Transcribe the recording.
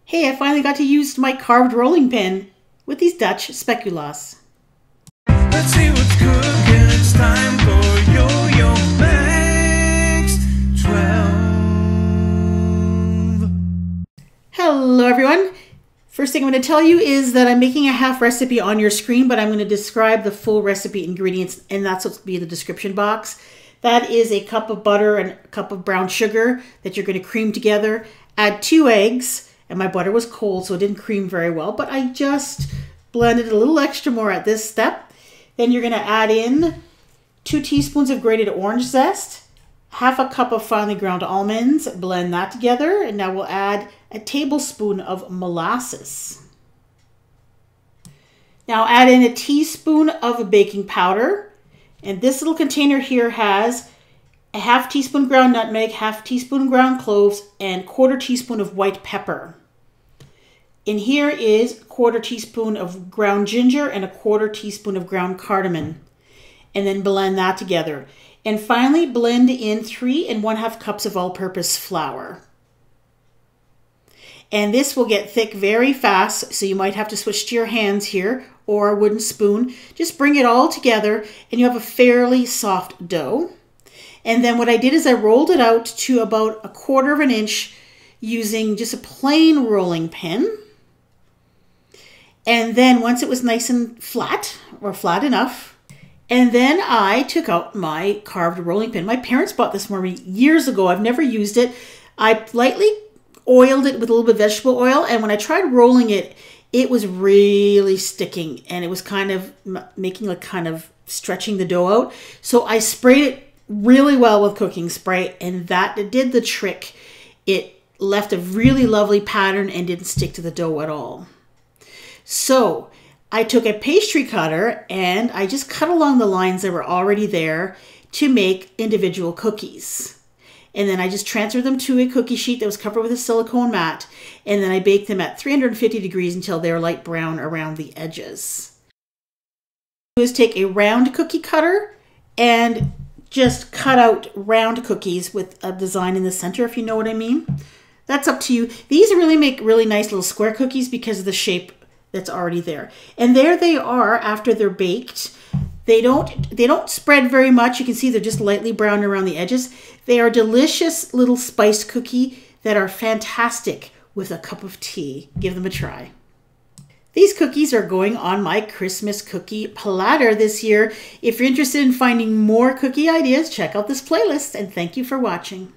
Hey, I finally got to use my carved rolling pin with these Dutch Speculaas. Let's see what's cooking. It's time for Yo-Yo Max 12. Hello everyone. First thing I'm going to tell you is that I'm making a half recipe on your screen, but I'm going to describe the full recipe ingredients, and that's what's be in the description box. That is a cup of butter and a cup of brown sugar that you're going to cream together. Add 2 eggs, and my butter was cold, so it didn't cream very well, but I just blended a little extra more at this step. Then you're going to add in 2 teaspoons of grated orange zest, half a cup of finely ground almonds, blend that together, and now we'll add a tablespoon of molasses. Now add in a teaspoon of baking powder, and this little container here has a half teaspoon ground nutmeg, half teaspoon ground cloves, and 1/4 teaspoon of white pepper. In here is 1/4 teaspoon of ground ginger and a 1/4 teaspoon of ground cardamom. And then blend that together. And finally blend in 3 1/2 cups of all-purpose flour. And this will get thick very fast, so you might have to switch to your hands here or a wooden spoon. Just bring it all together and you have a fairly soft dough. And then what I did is I rolled it out to about 1/4 inch using just a plain rolling pin. And then once it was nice and flat, or flat enough, and then I took out my carved rolling pin. My parents bought this for me years ago. I've never used it. I lightly oiled it with a little bit of vegetable oil, and when I tried rolling it, it was really sticking, and it was kind of making like kind of stretching the dough out. So I sprayed it really well with cooking spray, and that did the trick. It left a really lovely pattern and didn't stick to the dough at all. So I took a pastry cutter and I just cut along the lines that were already there to make individual cookies. And then I just transferred them to a cookie sheet that was covered with a silicone mat, and then I baked them at 350 degrees until they're light brown around the edges. Is take a round cookie cutter and just cut out round cookies with a design in the center, if you know what I mean. That's up to you. These really make really nice little square cookies because of the shape that's already there. And there they are after they're baked. They don't spread very much. You can see they're just lightly brown around the edges. They are delicious little spiced cookie that are fantastic with a cup of tea. Give them a try. These cookies are going on my Christmas cookie platter this year. If you're interested in finding more cookie ideas, check out this playlist, and thank you for watching.